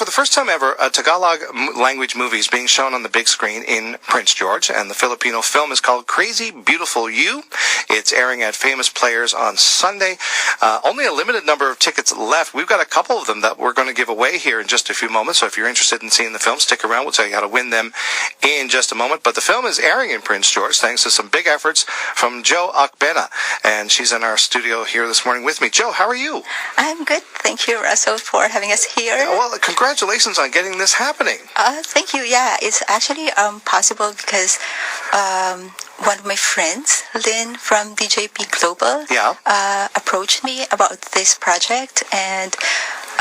for the first time ever, a Tagalog language movie is being shown on the big screen in Prince George, and the Filipino film is called Crazy Beautiful You. It's airing at Famous Players on Sunday. Only a limited number of tickets left. We've got a couple of them that we're going to give away here in just a few moments, so if you're interested in seeing the film, stick around. We'll tell you how to win them in just a moment. But the film is airing in Prince George thanks to some big efforts from Jo Akbena, and she's in our studio here this morning with me. Jo, how are you? I'm good. Thank you, Russell, for having us here. Well, congratulations on getting this happening. Thank you. Yeah, it's actually possible because one of my friends, Lynn from DJPGlobal, approached me about this project, and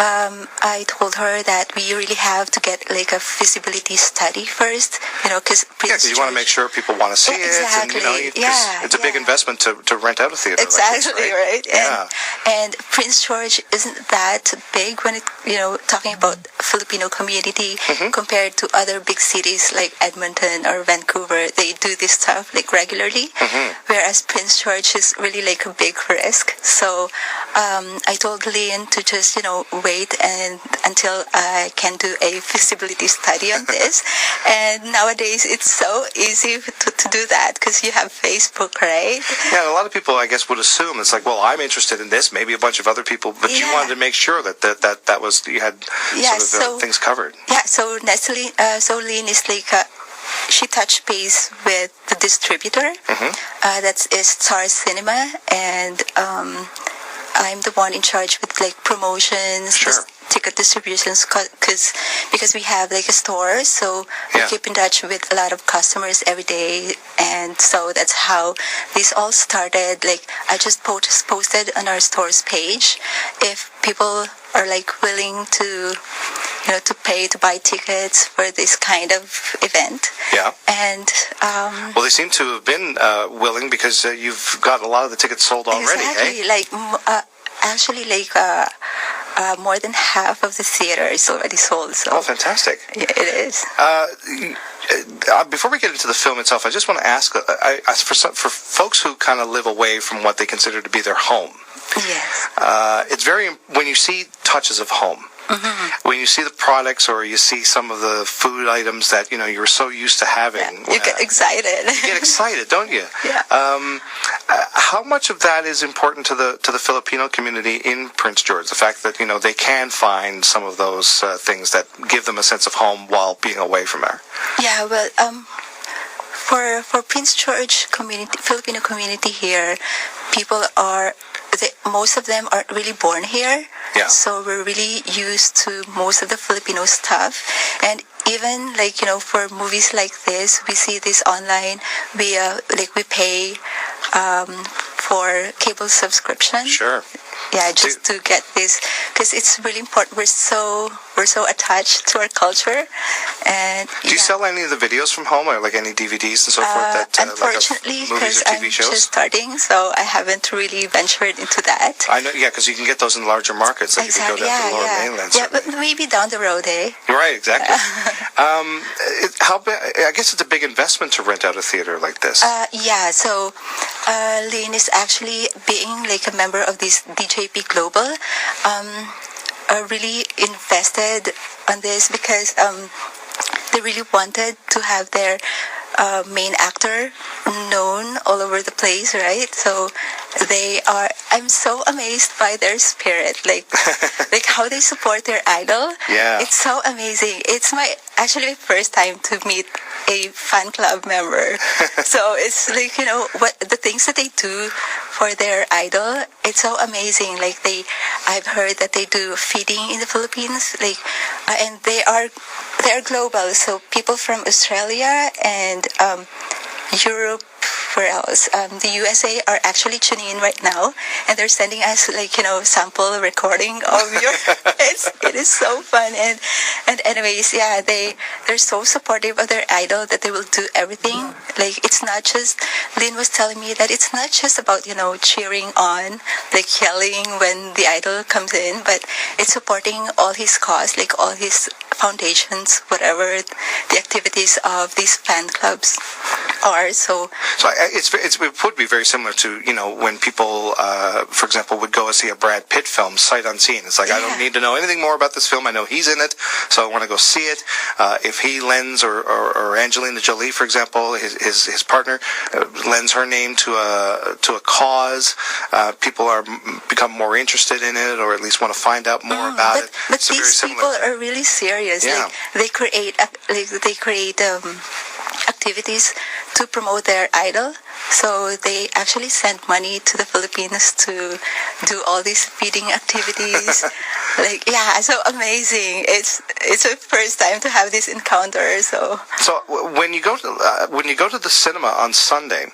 I told her that we really have to get like a feasibility study first, because you want to make sure people want to see it. Exactly. And, it's a big investment to rent out a theater. Exactly, like this, right? right? And Prince George isn't that big when it, talking about Filipino community compared to other big cities like Edmonton or Vancouver. They do this stuff like regularly, whereas Prince George is really like a big risk. So I told Lynn to just, wait until I can do a feasibility study on this. And nowadays it's so easy to do that because you have Facebook, right? Yeah, and a lot of people, I guess, would assume it's like, well, I'm interested in this, maybe a bunch of other people, but you wanted to make sure that was, you had things covered. Yeah, so Nestle, Lynn is like, she touched base with the distributor, that's Star Cinema, and I'm the one in charge with like promotions, ticket distributions, because we have like a store, so we keep in touch with a lot of customers every day, and so that's how this all started. Like I just posted on our store's page if people are like willing to to pay to buy tickets for this kind of event. Yeah. And well, they seem to have been willing because you've got a lot of the tickets sold already. Exactly. Like actually, like more than half of the theater is already sold. So. Oh, fantastic! Yeah, it is. Before we get into the film itself, I just want to ask for folks who kind of live away from what they consider to be their home. Yes. It's when you see touches of home. When you see the products or you see some of the food items that you're so used to having, you get excited. You get excited, don't you? Yeah. How much of that is important to the Filipino community in Prince George? The fact that they can find some of those things that give them a sense of home while being away from there. Yeah. Well, for Prince George community, Filipino community here, most of them are really born here. Yeah. So we're really used to most of the Filipino stuff. And even for movies like this, we see this online. We pay for cable subscription. Sure. Yeah, just to get this, because it's really important. We're so attached to our culture. And do you sell any of the videos from home, or like any DVDs and so forth? That unfortunately, because I'm just starting, so I haven't really ventured into that. I know, yeah, because you can get those in larger markets. Like exactly. You can go down to the lower mainland. Yeah, but maybe down the road, eh? Right, exactly. I guess it's a big investment to rent out a theater like this. Yeah. So Lynn is actually being like a member of this DJPGlobal. Really invested on this because they really wanted to have their main actor known all over the place, right? So I'm so amazed by their spirit, like how they support their idol. Yeah. It's so amazing. It's actually my first time to meet a fan club member. So it's like, what the things that they do for their idol, it's so amazing. Like I've heard that they do feeding in the Philippines, and they're global. So people from Australia and Europe, where else? The USA are actually tuning in right now, and they're sending us sample recording of your. It is so fun, and anyways, yeah, they're so supportive of their idol that they will do everything. Like it's not just. Lynn was telling me that it's not just about cheering on, like yelling when the idol comes in, but it's supporting all his cause, like all his foundations, whatever the activities of these fan clubs. are. So it would be very similar to, when people, for example, would go and see a Brad Pitt film sight unseen. It's like, I don't need to know anything more about this film. I know he's in it, so I want to go see it. If he lends, or Angelina Jolie, for example, his partner lends her name to a cause, people become more interested in it, or at least want to find out more about it. But these people are really serious. Yeah. Like, they create activities to promote their idol. So they actually sent money to the Philippines to do all these feeding activities. So amazing. It's a first time to have this encounter. So when you go to the cinema on Sunday,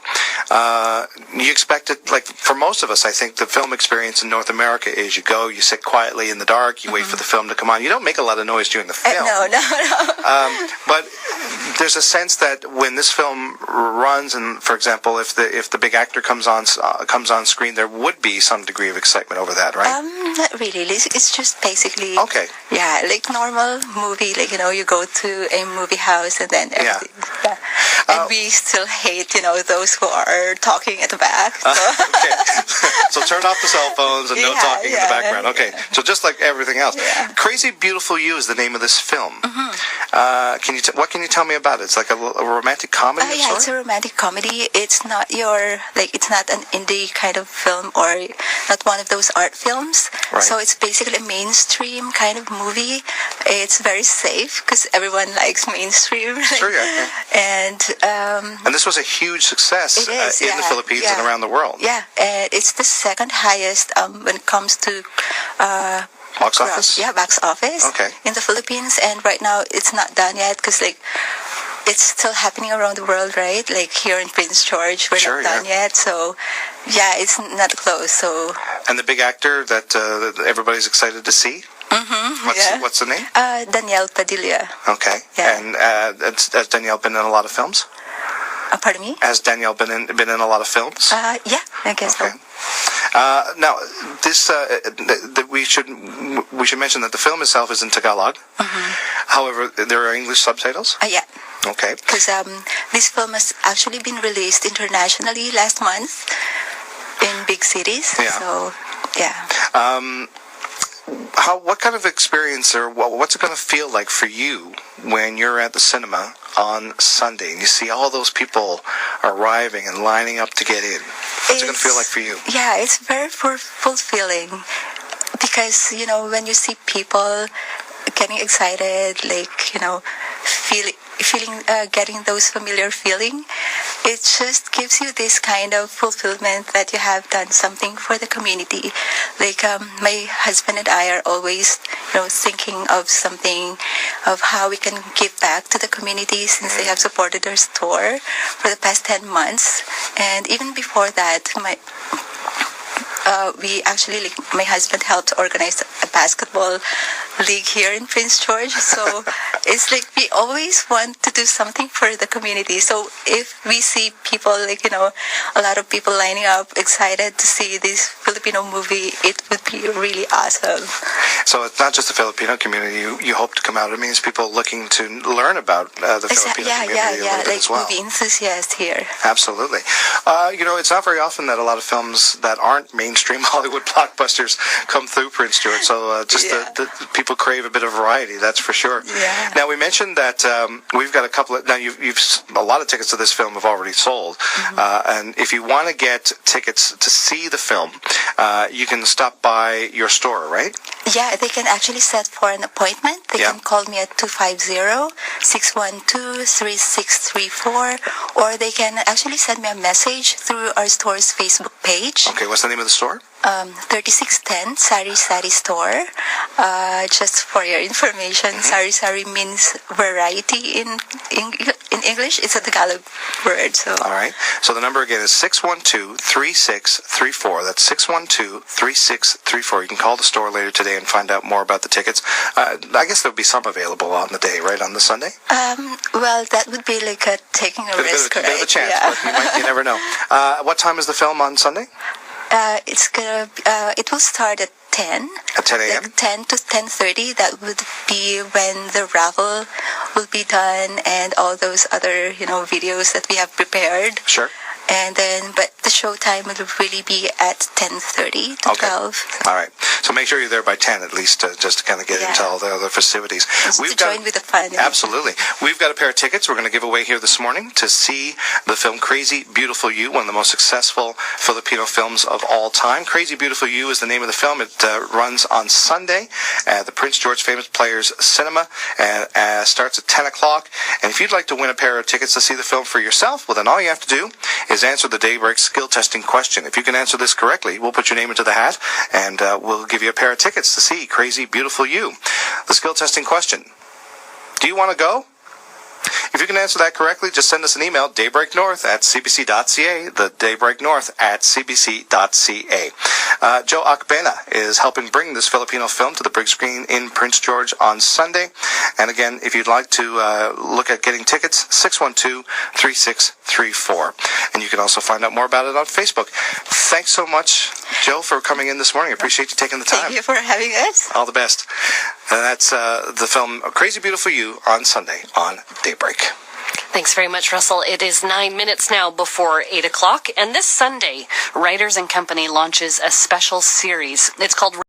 you expect it, like for most of us, I think the film experience in North America is you go, you sit quietly in the dark, you wait for the film to come on. You don't make a lot of noise during the film. No. But there's a sense that when this film runs, and for example, if the big actor comes on screen, there would be some degree of excitement over that, right? Not really. It's just basically okay. Yeah, like normal movie. Like, you go to a movie house and then everything. Yeah. And we still hate those who are talking at the back. So. Okay. So turn off the cell phones and no talking in the background. Okay. Yeah. So just like everything else. Yeah. Crazy Beautiful You is the name of this film. What can you tell me about it? It's like a romantic comedy. It's a romantic comedy. It's not it's not an indie kind of film, or not one of those art films. Right. So it's basically a mainstream kind of movie. It's very safe because everyone likes mainstream. Sure, yeah. And this was a huge success in the Philippines and around the world. Yeah, it's the second highest when it comes to box office. Yeah, box office. Okay. In the Philippines, and right now it's not done yet because it's still happening around the world, right? Like here in Prince George, we're not done yet. So, it's not close. So. And the big actor that everybody's excited to see. What's the name? Danielle Padilla. Okay. Yeah. And has Danielle been in a lot of films? Pardon me? Has Danielle been in a lot of films? Yeah, I guess so. Now, this we should mention that the film itself is in Tagalog. However, there are English subtitles. Yeah. Okay. Because this film has actually been released internationally last month in big cities. Yeah. So, yeah. What kind of experience, or what's it going to feel like for you when you're at the cinema on Sunday and you see all those people arriving and lining up to get in? What's it going to feel like for you? Yeah, it's very fulfilling because, when you see people getting excited, getting those familiar feeling, it just gives you this kind of fulfillment that you have done something for the community. My husband and I are always, thinking of something, of how we can give back to the community since they have supported our store for the past 10 months. And even before that, my husband helped organize a basketball league here in Prince George. So it's like we always want to do something for the community. So if we see people, a lot of people lining up, excited to see this Filipino movie, it would be really awesome. So it's not just the Filipino community. You hope to come out. It means people looking to learn about the Filipino community a little bit as well. Movie enthusiasts here. Absolutely. It's not very often that a lot of films that aren't mainstream Hollywood blockbusters come through Prince George. So the people crave a bit of variety. That's for sure. Yeah. Now we mentioned that we've got a couple of. Now you've a lot of tickets to this film have already sold, and if you want to get tickets to see the film, you can stop by your store, right? Yeah, they can actually set for an appointment. They can call me at 250-612-3634, or they can actually send me a message through our store's Facebook page. Okay, what's the name of the store? 3610 Sari Sari Store. Just for your information, Sari Sari means variety in English. It's a Tagalog word. So. All right. So the number again is 612-3634. That's 612-3634. You can call the store later today and find out more about the tickets. I guess there'll be some available on the day, right, on the Sunday? Well, that would be like taking a risk, right? A bit of a chance, but you never know. What time is the film on Sunday? It will start at 10. At 10 a.m.? Like 10 to 10:30. That would be when the raffle will be done and all those other, videos that we have prepared. Sure. And then, but the show time will really be at 10:30 to 12. All right. So make sure you're there by 10 at least, just to kind of get into all the other festivities. Just to join with the fun. Absolutely. We've got a pair of tickets we're going to give away here this morning to see the film Crazy Beautiful You, one of the most successful Filipino films of all time. Crazy Beautiful You is the name of the film. It runs on Sunday at the Prince George Famous Players Cinema and starts at 10 o'clock. And if you'd like to win a pair of tickets to see the film for yourself, well, then all you have to do is answer the Daybreak skill testing question. If you can answer this correctly, we'll put your name into the hat and we'll give you a pair of tickets to see Crazy Beautiful You. The skill testing question. Do you want to go? If you can answer that correctly, just send us an email, daybreaknorth@cbc.ca, the daybreaknorth@cbc.ca. Joe Acbena is helping bring this Filipino film to the big screen in Prince George on Sunday. And again, if you'd like to look at getting tickets, 612-3634. And you can also find out more about it on Facebook. Thanks so much, Joe, for coming in this morning. I appreciate you taking the time. Thank you for having us. All the best. And that's the film Crazy Beautiful You on Sunday on Daybreak. Thanks very much, Russell. It is 9 minutes now before 8 o'clock, and this Sunday, Writers and Company launches a special series. It's called